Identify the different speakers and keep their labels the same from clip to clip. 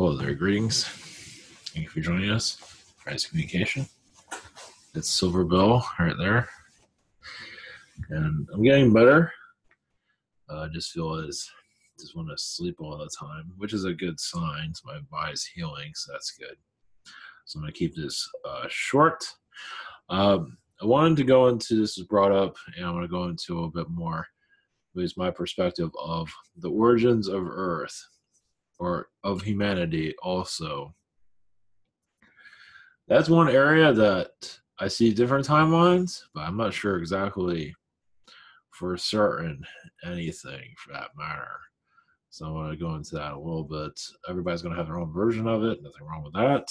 Speaker 1: Hello there, greetings. Thank you for joining us. Fridays Communication. It's Silver Bill right there. And I'm getting better. I just feel just want to sleep all the time, which is a good sign. So my body's healing, so that's good. So I'm going to keep this short. I wanted to go into, this was brought up, and I'm going to go into a little bit more, at least my perspective of the origins of Earth, or of humanity also. That's one area that I see different timelines, but I'm not sure exactly for certain anything for that matter. So I'm going to go into that a little bit. Everybody's going to have their own version of it. Nothing wrong with that.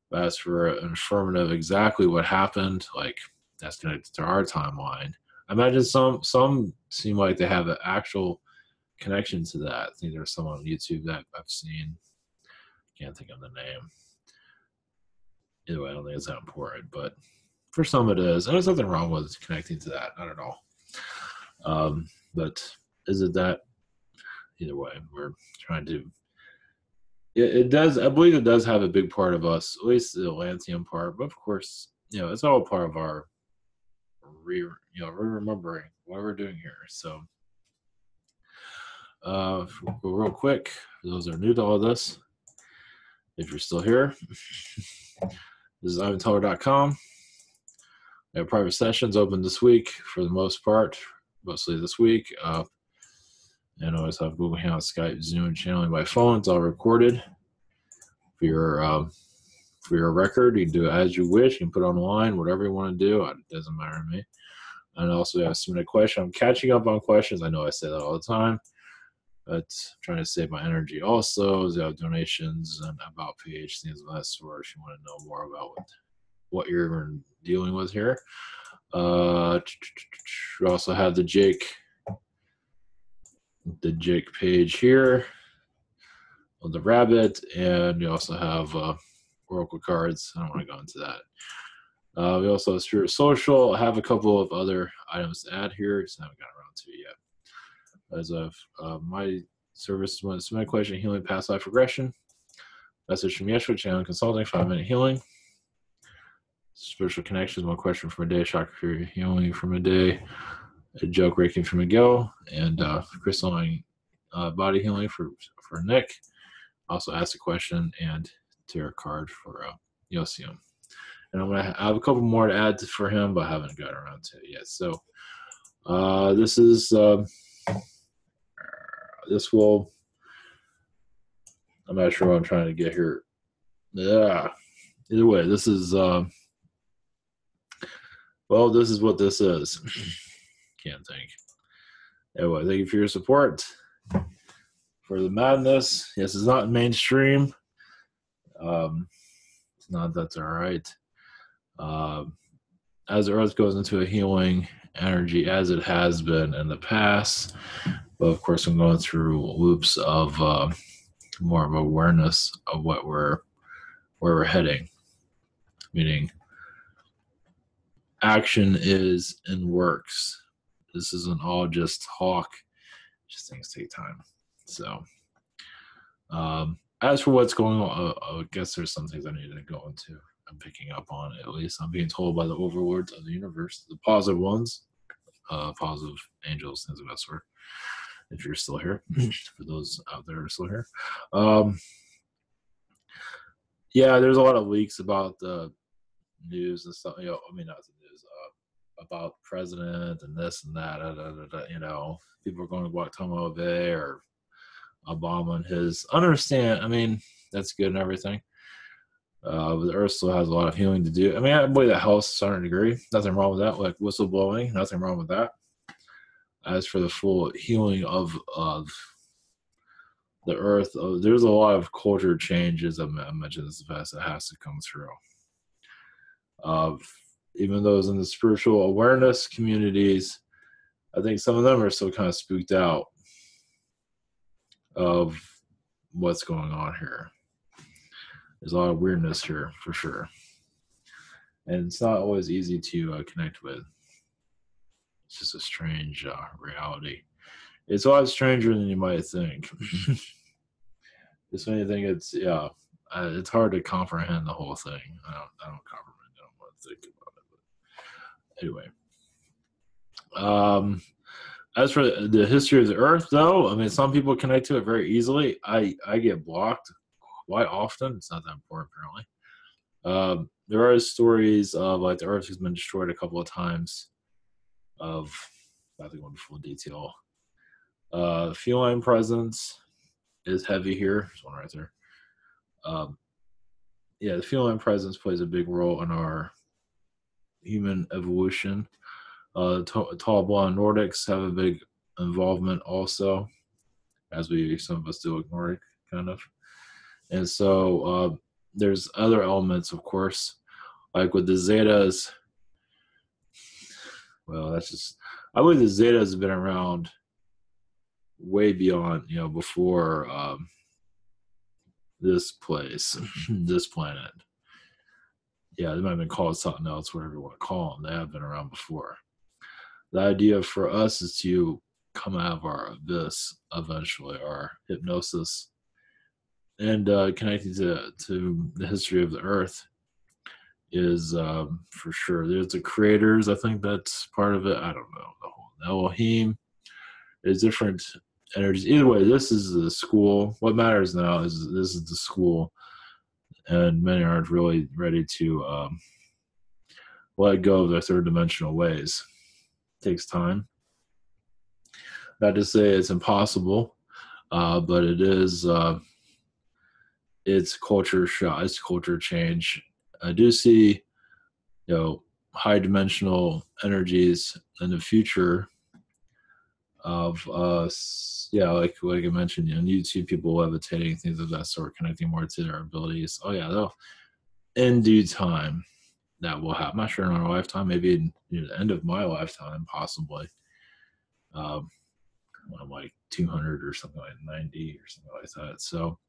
Speaker 1: But as for an affirmative exactly what happened, like that's connected to our timeline. I imagine some seem like they have an actual connection to that. I think there's some on YouTube that I've seen. Can't think of the name. Either way, I don't think it's that important, but for some it is. And there's nothing wrong with connecting to that, not at all. But is it that? Either way, we're trying to. It does. I believe it does have a big part of us, at least the Atlantean part. But of course, it's all part of our remembering what we're doing here. So, real quick, for those that are new to all this, if you're still here, this is IvanTeller.com. I have private sessions open this week for the most part, mostly this week. And I always have Google Hangouts, Skype, Zoom, channeling by phone. It's all recorded for your record. You can do it as you wish. You can put it online, whatever you want to do. It doesn't matter to me. And also, I submit a question. I'm catching up on questions. I know I say that all the time, but I'm trying to save my energy. Also, you have donations and about page, things of that sort. If you want to know more about what you're dealing with here, we also have the Jake page here on the rabbit, and you also have oracle cards. I don't want to go into that. We also have Spirit Social. I have a couple of other items to add here, just haven't gotten around to it yet. As of my service, when it's my question, healing past life regression, message from Yeshua, channel consulting, 5-minute healing, spiritual connections, one question from a day, chakra healing from a day, a joke Reiki from Miguel, and crystalline body healing for Nick. Also ask a question and tarot card for Yosium. And I have a couple more to add for him, but I haven't got around to it yet. So this is this will. I'm not sure what I'm trying to get here. Yeah. Either way, this is this is what this is. Can't think. Anyway, thank you for your support. For the madness, yes, it's not mainstream. It's not, that's all right. As the earth goes into a healing energy, as it has been in the past, but of course I'm going through loops of more of awareness of where we're heading, meaning action is in works. This isn't all just talk, just things take time. So as for what's going on, I guess there's some things I need to go into. I'm picking up on it, at least. I'm being told by the overlords of the universe, the positive ones, positive angels, things of that sort. If you're still here, for those out there who are still here. Yeah, there's a lot of leaks about the news and stuff. Not the news, about president and this and that. People are going to Guantanamo Bay or Obama and his. Understand, that's good and everything. But the earth still has a lot of healing to do. I believe that helps to a certain degree. Nothing wrong with that. Like whistleblowing, nothing wrong with that. As for the full healing of the earth, there's a lot of culture changes. I mentioned this fast that has to come through. Even those in the spiritual awareness communities, I think some of them are still kind of spooked out of what's going on here. There's a lot of weirdness here, for sure. And it's not always easy to connect with. It's just a strange reality. It's a lot stranger than you might think. Just anything, it's hard to comprehend the whole thing. I don't comprehend. I don't want to think about it. But anyway, um, as for the history of the Earth, though, I mean, some people connect to it very easily. I get blocked quite often. It's not that important, apparently. There are stories of like the Earth has been destroyed a couple of times. Of I have to go into full detail. Feline presence is heavy here. There's one right there. Um, yeah, the feline presence plays a big role in our human evolution. Tall blonde Nordics have a big involvement also, as we some of us do ignore it, kind of. And so there's other elements, of course, like with the Zetas. Well, that's just I believe the Zetas have been around way beyond, before this place, this planet. Yeah, they might have been called something else, whatever you want to call them. They have been around before. The idea for us is to come out of our abyss eventually, our hypnosis, and connecting to the history of the Earth is for sure. There's the creators. I think that's part of it. I don't know. The whole Elohim. There's different energies. Either way, this is the school. What matters now is this is the school, and many aren't really ready to let go of their third dimensional ways. It takes time. Not to say it's impossible, but it is. It's culture shock. It's culture change. I do see, high dimensional energies in the future of us. Yeah, like I mentioned, you see people levitating, things of that sort, connecting more to their abilities. Oh yeah, they'll in due time that will happen. I'm not sure in our lifetime, maybe in the end of my lifetime, possibly. Um, when I'm like 200 or something like 90 or something like that. So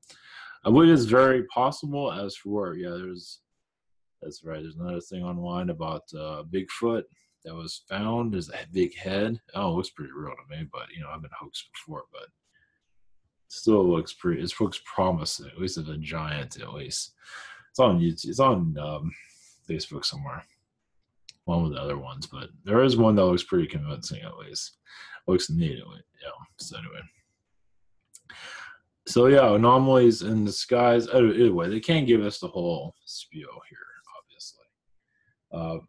Speaker 1: I believe it's very possible. As for that's right. There's another thing online about Bigfoot that was found. There's a big head. Oh, it looks pretty real to me, but I've been hoaxed before, but still looks pretty. It looks promising. At least it's a giant. At least it's on YouTube. It's on Facebook somewhere. One with the other ones, but there is one that looks pretty convincing. At least looks neat. So anyway. So yeah, anomalies in the skies. Anyway, they can't give us the whole spiel here, obviously.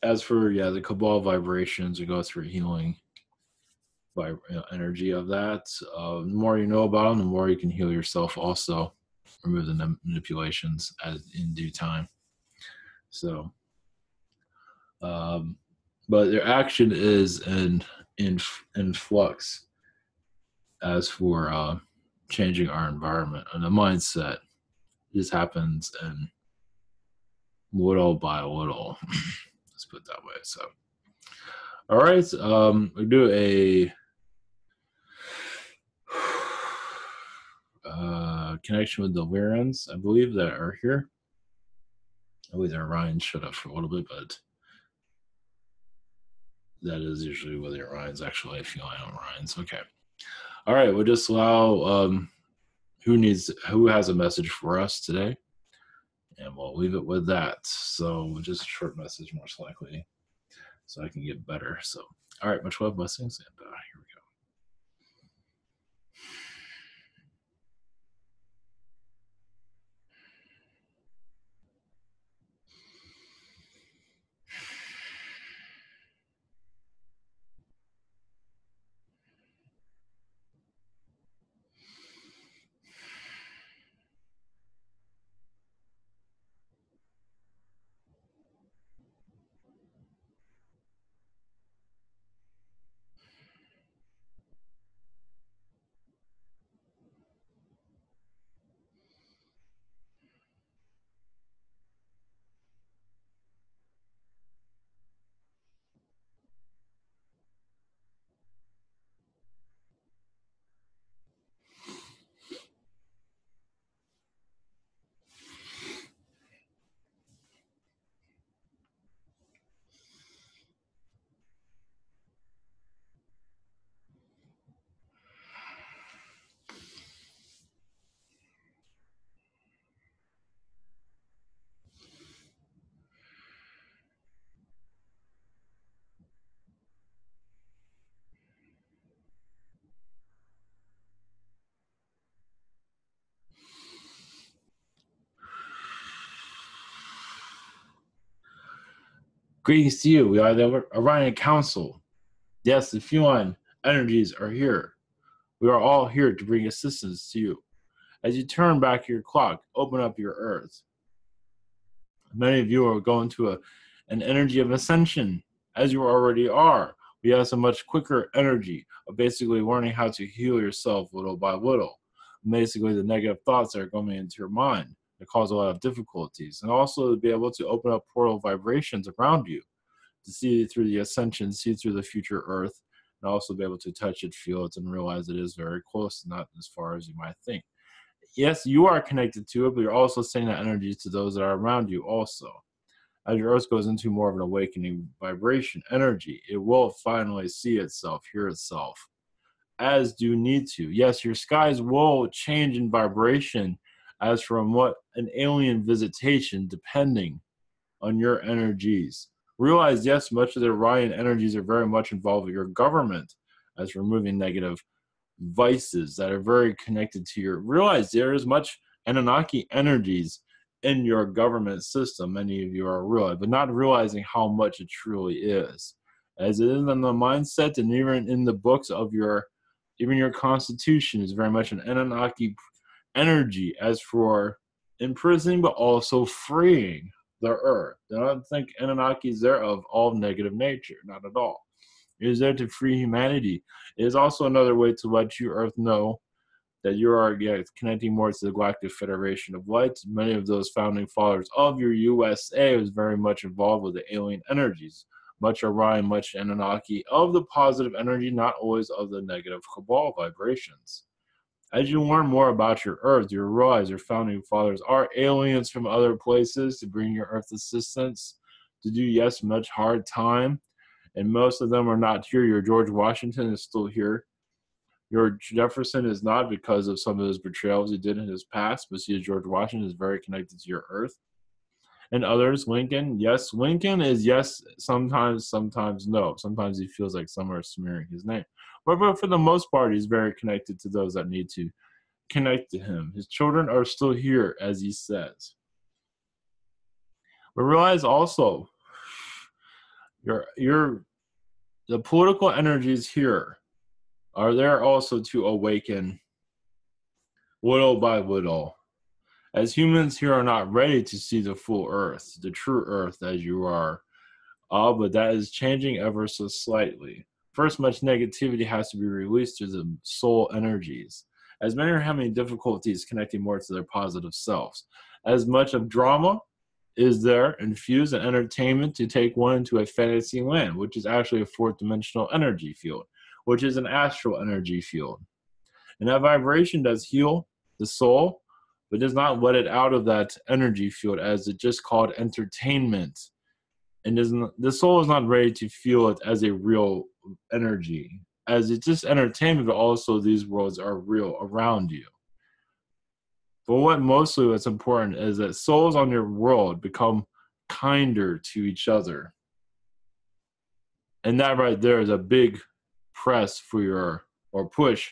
Speaker 1: As for the cabal vibrations, we go through healing energy of that. The more you know about them, the more you can heal yourself. Also, remove the manipulations in due time. So, but their action is in flux. As for changing our environment and the mindset, this happens in little by little. Let's put it that way. So, all right, we do a connection with the Lyrans, I believe, that are here. I believe the Orion shut up for a little bit, but that is usually where the Orion's actually feeling on Orions. Okay. All right, we'll just allow who has a message for us today, and we'll leave it with that. So just a short message, most likely, so I can get better. So, all right, much love, blessings, and here we go. Greetings to you. We are the Orion Council. Yes, the feline energies are here. We are all here to bring assistance to you. As you turn back your clock, open up your earth. Many of you are going to an energy of ascension, as you already are. We have some much quicker energy of basically learning how to heal yourself little by little. Basically, the negative thoughts that are going into your mind that cause a lot of difficulties, and also to be able to open up portal vibrations around you to see through the ascension, see through the future earth, and also be able to touch it, feel it, and realize it is very close, not as far as you might think. Yes, you are connected to it, but you're also sending that energy to those that are around you also. As your earth goes into more of an awakening vibration energy, it will finally see itself, hear itself, as do need to. Yes, your skies will change in vibration as from what an alien visitation, depending on your energies. Realize, yes, much of the Orion energies are very much involved with your government as removing negative vices that are very connected to your. Realize there is much Anunnaki energies in your government system. Many of you are realizing, but not realizing how much it truly is. As it is in the mindset and even in the books of even your constitution is very much an Anunnaki energy as for imprisoning, but also freeing the earth. I don't think Anunnaki is there of all negative nature, not at all. It is there to free humanity. It is also another way to let you, Earth, know that you are connecting more to the Galactic Federation of Light. Many of those founding fathers of your USA was very much involved with the alien energies, much Orion, much Anunnaki, of the positive energy, not always of the negative cabal vibrations. As you learn more about your Earth, you realize your founding fathers are aliens from other places to bring your Earth assistance, to do, yes, much hard time. And most of them are not here. Your George Washington is still here. Your Jefferson is not because of some of his betrayals he did in his past, but see, George Washington is very connected to your Earth. And others, Lincoln, yes, Lincoln is yes, sometimes no. Sometimes he feels like some are smearing his name. But for the most part, he's very connected to those that need to connect to him. His children are still here, as he says. But realize also, the political energies here are there also to awaken little by little. As humans here are not ready to see the full earth, the true earth as you are, but that is changing ever so slightly. First, much negativity has to be released through the soul energies, as many are having difficulties connecting more to their positive selves. As much of drama is there infused in entertainment to take one into a fantasy land, which is actually a fourth dimensional energy field, which is an astral energy field. And that vibration does heal the soul, but does not let it out of that energy field as it just called entertainment. And the soul is not ready to feel it as a real energy, as it's just entertainment, but also these worlds are real around you. But what's important is that souls on your world become kinder to each other. And that right there is a big press for your, or push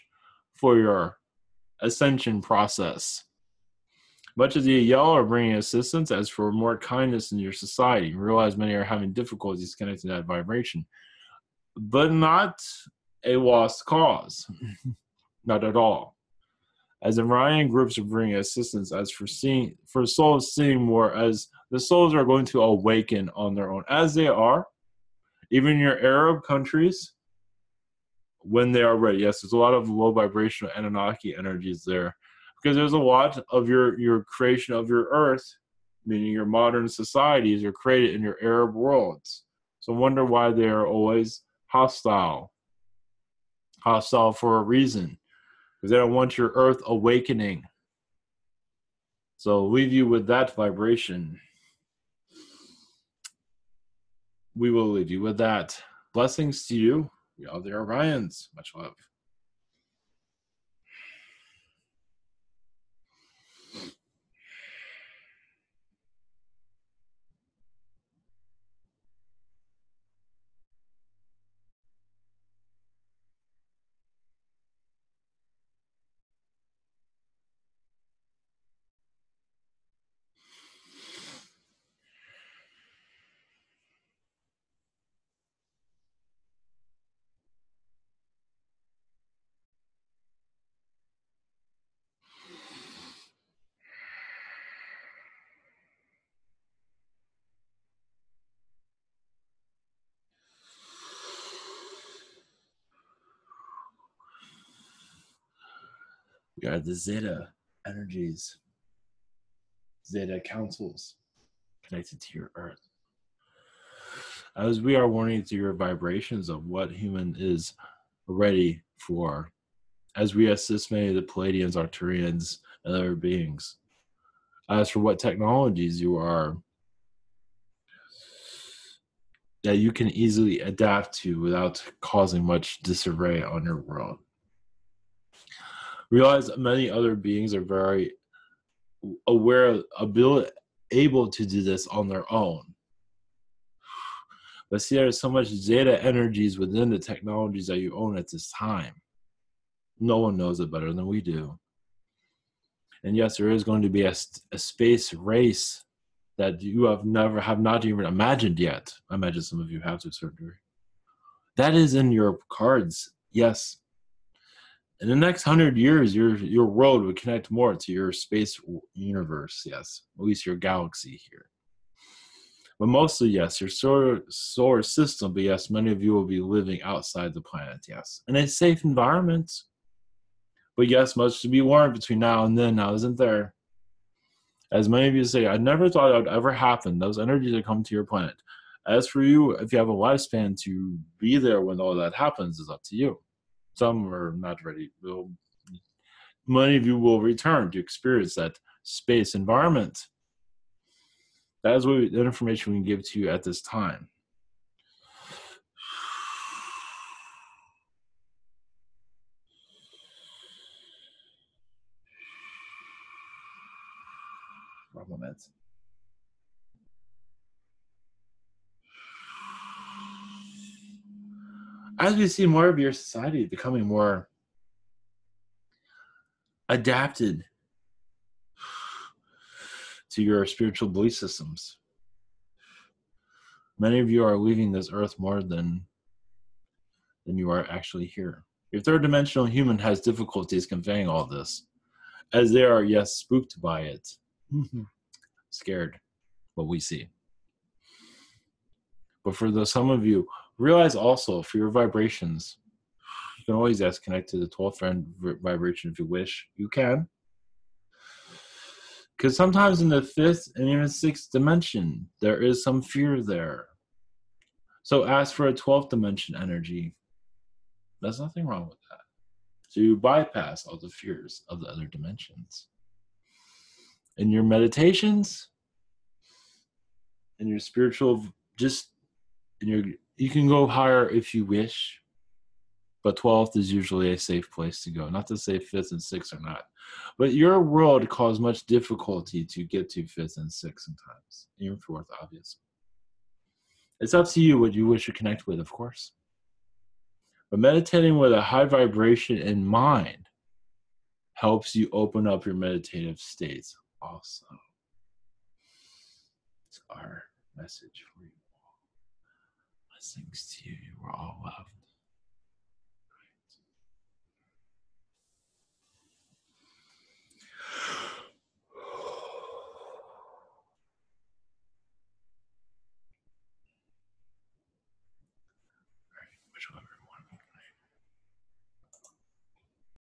Speaker 1: for your ascension process. Much as the yell are bringing assistance as for more kindness in your society. You realize many are having difficulties connecting to that vibration, but not a lost cause. Not at all. As Orion groups are bringing assistance as for souls seeing more, as the souls are going to awaken on their own, as they are. Even your Arab countries, when they are ready. Yes, there's a lot of low vibrational Anunnaki energies there, because there's a lot of your creation of your Earth, meaning your modern societies, are created in your Arab worlds. So wonder why they are always hostile for a reason, because they don't want your Earth awakening. So leave you with that vibration. We will leave you with that. Blessings to you. We are the Orions. Much love. We are the Zeta energies, Zeta councils connected to your Earth. As we are warning to your vibrations of what human is ready for, as we assist many of the Palladians, Arcturians, and other beings. As for what technologies you are that you can easily adapt to without causing much disarray on your world. Realize that many other beings are very aware, able to do this on their own. But see, there's so much Zeta energies within the technologies that you own at this time. No one knows it better than we do. And yes, there is going to be a space race that you have not even imagined yet. I imagine some of you have to a certain degree. That is in your cards, yes. In the next 100 years, your world would connect more to your space universe, yes. At least your galaxy here. But mostly, yes, your solar system, but yes, many of you will be living outside the planet, yes. In a safe environment. But yes, much to be learned between now and then, now isn't there? As many of you say, I never thought it would ever happen. Those energies that come to your planet. As for you, if you have a lifespan to be there when all that happens, is up to you. Some are not ready. Many of you will return to experience that space environment. That is the information we can give to you at this time. One moment. As we see more of your society becoming more adapted to your spiritual belief systems, many of you are leaving this earth more than you are actually here. Your third dimensional human has difficulties conveying all this, as they are, yes, spooked by it. Scared what we see. But for some of you, realize also for your vibrations, you can always connect to the 12th vibration if you wish. You can. Because sometimes in the 5th and even 6th dimension, there is some fear there. So ask for a 12th dimension energy. There's nothing wrong with that. So you bypass all the fears of the other dimensions. In your meditations, in your spiritual, you can go higher if you wish, but 12th is usually a safe place to go. Not to say 5th and 6th are not, but your world caused much difficulty to get to 5th and 6th sometimes, even 4th, obviously. It's up to you what you wish to connect with, of course. But meditating with a high vibration in mind helps you open up your meditative states also. It's our message for you all. Blessings to you. You are all loved.